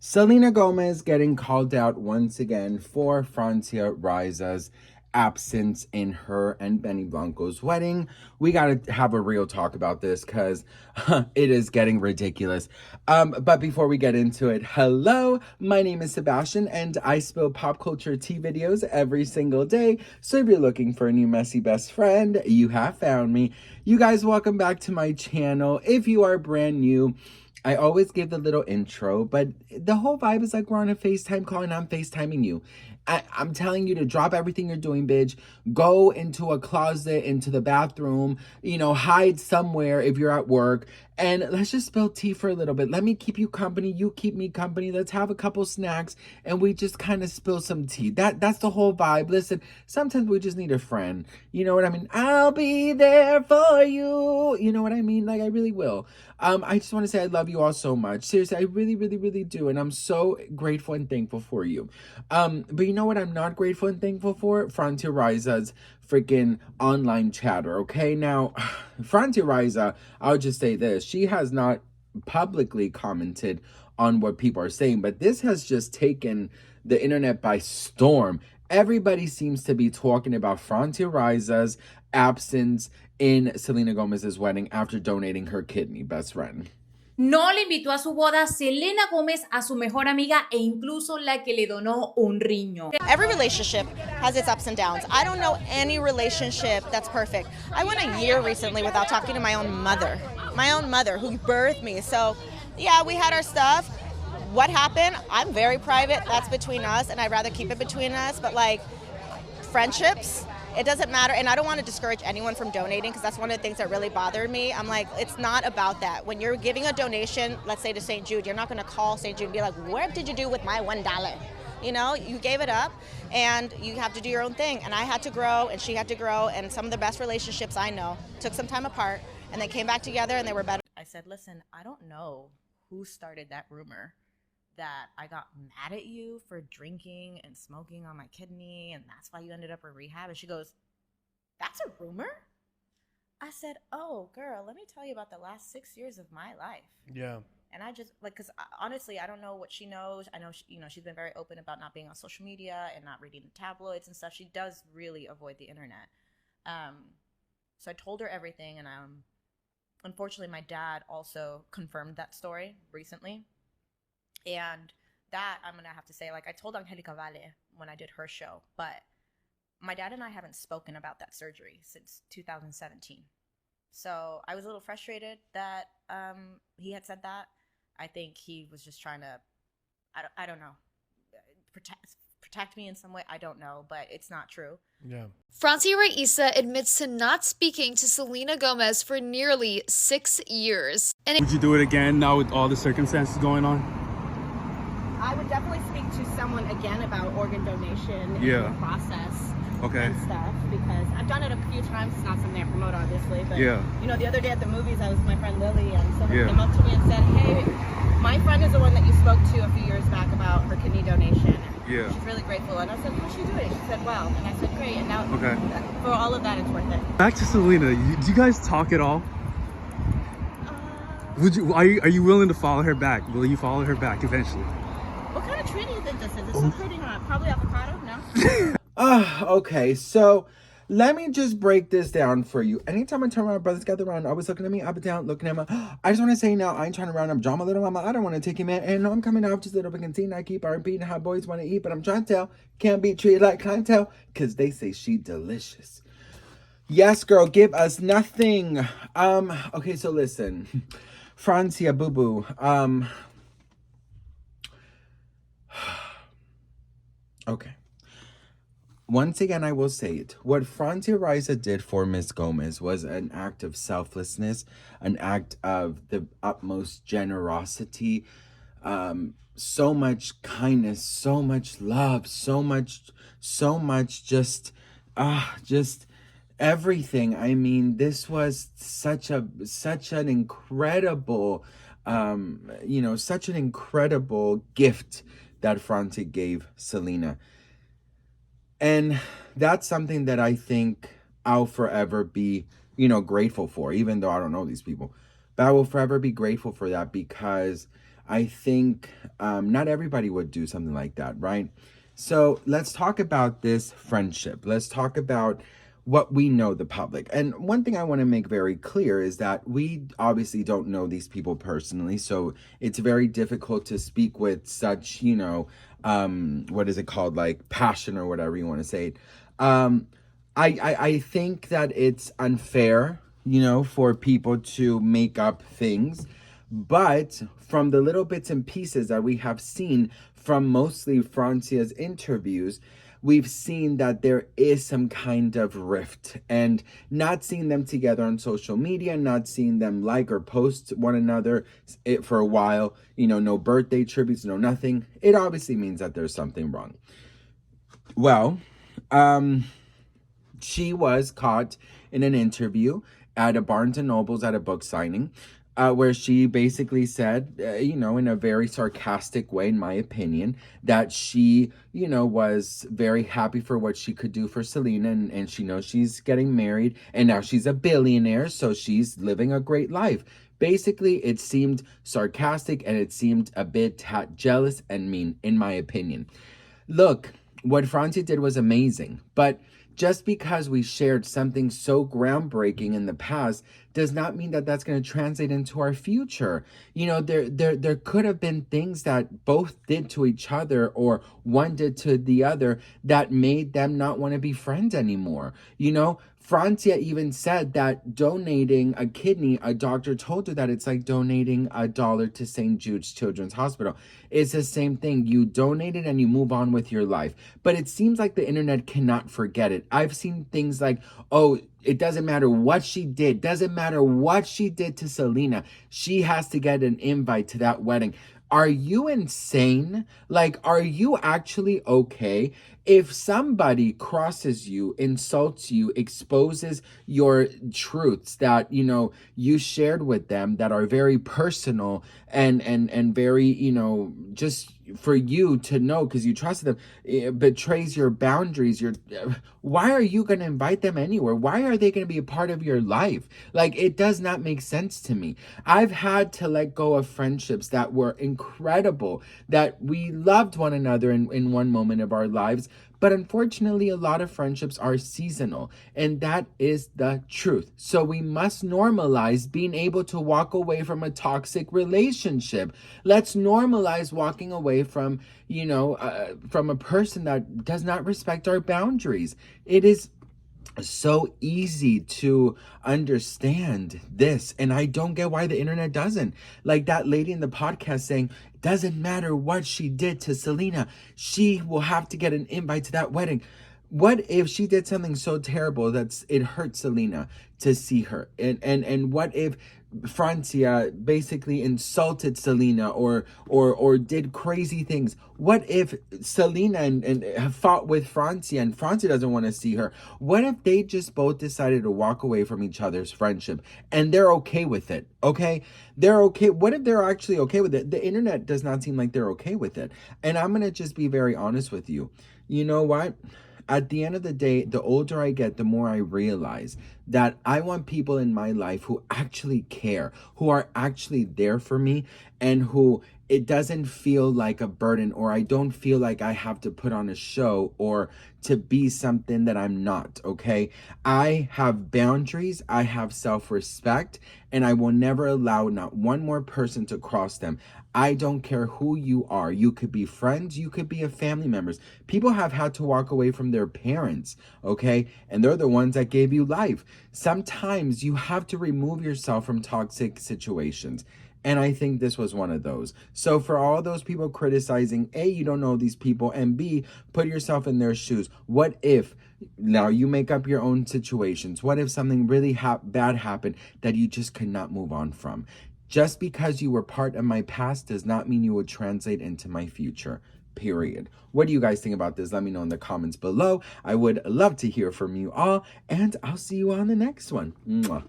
Selena Gomez getting called out once again for Francia Raisa's absence in her and Benny Blanco's wedding. We gotta have a real talk about this because it is getting ridiculous. But before we get into it, hello, my name is Sebastian and I spill pop culture tea videos every single day. So if you're looking for a new messy best friend, you have found me. You guys, welcome back to my channel. If you are brand new, I always give the little intro, but the whole vibe is like we're on a FaceTime call and I'm FaceTiming you. I'm telling you to drop everything you're doing, bitch. Go into a closet, into the bathroom, hide somewhere if you're at work. And let's just spill tea for a little bit. Let me keep you company. You keep me company. Let's have a couple snacks and we just kind of spill some tea. That's the whole vibe. Listen, sometimes we just need a friend. You know what I mean? I'll be there for you. You know what I mean? Like, I really will. I just want to say I love you all so much. Seriously, I really, really, really do. And I'm so grateful and thankful for you. But you know what I'm not grateful and thankful for? Francia Raisa's freaking online chatter, okay? Now, Francia Raisa, I'll just say this. She has not publicly commented on what people are saying, but this has just taken the internet by storm. Everybody seems to be talking about Francia Raisa's absence in Selena Gomez's wedding after donating her kidney, best friend. No le invitó a su boda Selena Gomez, a su mejor amiga e incluso la que le donó un riñón. Every relationship has its ups and downs. I don't know any relationship that's perfect. I went a year recently without talking to my own mother who birthed me. So yeah, we had our stuff. What happened? I'm very private. That's between us, and I'd rather keep it between us. But like friendships, it doesn't matter, and I don't want to discourage anyone from donating because that's one of the things that really bothered me. I'm like, it's not about that. When you're giving a donation, let's say to St. Jude, you're not going to call St. Jude and be like, what did you do with my $1? You know, you gave it up, and you have to do your own thing. And I had to grow, and she had to grow, and some of the best relationships I know took some time apart, and they came back together, and they were better. I said, listen, I don't know who started that rumor that I got mad at you for drinking and smoking on my kidney, and that's why you ended up in rehab. And she goes, that's a rumor? I said, oh, girl, let me tell you about the last 6 years of my life. Yeah. And I just, like, because honestly, I don't know what she knows. I know, she's been very open about not being on social media and not reading the tabloids and stuff. She does really avoid the internet. So I told her everything, and unfortunately, my dad also confirmed that story recently. And that, I'm going to have to say, like, I told Angelica Vale when I did her show, but my dad and I haven't spoken about that surgery since 2017. So I was a little frustrated that he had said that. I think he was just trying to, I don't know, protect me in some way. I don't know, but it's not true. Yeah. Francia Raisa admits to not speaking to Selena Gomez for nearly 6 years. Would you do it again now with all the circumstances going on? I would definitely speak to someone again about organ donation and Yeah. the process. Okay. And stuff, because I've done it a few times. It's not something I promote, obviously, but Yeah. The other day at the movies, I was with my friend Lily, and someone Yeah. came up to me and said, hey, my friend is the one that you spoke to a few years back about her kidney donation. Yeah. She's really grateful. And I said, how's she doing? She said, well. And I said, great. And now, Okay. for all of that, it's worth it. Back to Selena. Do you guys talk at all? Would you? Are you willing to follow her back? Will you follow her back eventually? What kind of tree do you think this is? Is this fruiting on? Probably avocado? No? Okay, so let me just break this down for you. Anytime I turn around, brothers gather around, always looking at me, up and down, looking at me. I just want to say now, I ain't trying to round up drama, little mama. I don't want to take you, man. And no, I'm coming off just a little bit canteen. I keep R&B and how boys want to eat, but I'm trying to tell, can't be treated like clientele, because they say she delicious. Yes, girl, give us nothing. Okay, so listen. Francia, boo-boo. Okay. Once again, I will say it. What Francia Raisa did for Miss Gomez was an act of selflessness, an act of the utmost generosity, so much kindness, so much love, so much just everything. I mean, this was such an incredible, such an incredible gift that Francia gave Selena. And that's something that I think I'll forever be, grateful for, even though I don't know these people. But I will forever be grateful for that because I think not everybody would do something like that, right? So let's talk about this friendship. Let's talk about what we know, the public. And one thing I want to make very clear is that we obviously don't know these people personally. So it's very difficult to speak with such, what is it called? Like passion or whatever you want to say. Um, I think that it's unfair, for people to make up things. But from the little bits and pieces that we have seen from mostly Francia's interviews, we've seen that there is some kind of rift, and not seeing them together on social media, not seeing them like or post one another for a while, no birthday tributes, no nothing. It obviously means that there's something wrong. Well, she was caught in an interview at a Barnes and Nobles at a book signing, where she basically said, in a very sarcastic way, in my opinion, that she, was very happy for what she could do for Selena, and she knows she's getting married, and now she's a billionaire, so she's living a great life. Basically, it seemed sarcastic, and it seemed a bit jealous and mean, in my opinion. Look, what Francia did was amazing, but just because we shared something so groundbreaking in the past does not mean that that's going to translate into our future. There could have been things that both did to each other or one did to the other that made them not want to be friends anymore. Francia even said that donating a kidney, a doctor told her that it's like donating $1 to St. Jude's Children's Hospital. It's the same thing. You donate it and you move on with your life. But it seems like the internet cannot forget it. I've seen things like, oh, it doesn't matter what she did. Doesn't matter what she did to Selena. She has to get an invite to that wedding. Are you insane? Like, are you actually okay? If somebody crosses you, insults you, exposes your truths that, you shared with them that are very personal and very, just for you to know because you trusted them, it betrays your boundaries. Why are you going to invite them anywhere? Why are they going to be a part of your life? Like, it does not make sense to me. I've had to let go of friendships that were incredible, that we loved one another in one moment of our lives. But unfortunately, a lot of friendships are seasonal, and that is the truth. So we must normalize being able to walk away from a toxic relationship. Let's normalize walking away from, from a person that does not respect our boundaries. It is so easy to understand this, and I don't get why the internet doesn't. Like that lady in the podcast saying, doesn't matter what she did to Selena, she will have to get an invite to that wedding. What if she did something so terrible that it hurt Selena to see her? And what if Francia basically insulted Selena or did crazy things? What if Selena and fought with Francia and Francia doesn't want to see her? What if they just both decided to walk away from each other's friendship and they're okay with it? Okay? They're okay. What if they're actually okay with it? The internet does not seem like they're okay with it. And I'm going to just be very honest with you. You know what? At the end of the day, the older I get, the more I realize that I want people in my life who actually care, who are actually there for me, and who it doesn't feel like a burden, or I don't feel like I have to put on a show or to be something that I'm not, okay? I have boundaries, I have self-respect, and I will never allow not one more person to cross them. I don't care who you are. You could be friends, you could be a family members. People have had to walk away from their parents, okay? And they're the ones that gave you life. Sometimes you have to remove yourself from toxic situations. And I think this was one of those. So for all those people criticizing, A, you don't know these people, and B, put yourself in their shoes. What if, now you make up your own situations. What if something really bad happened that you just could not move on from? Just because you were part of my past does not mean you would translate into my future. Period. What do you guys think about this? Let me know in the comments below. I would love to hear from you all, and I'll see you on the next one. Mwah.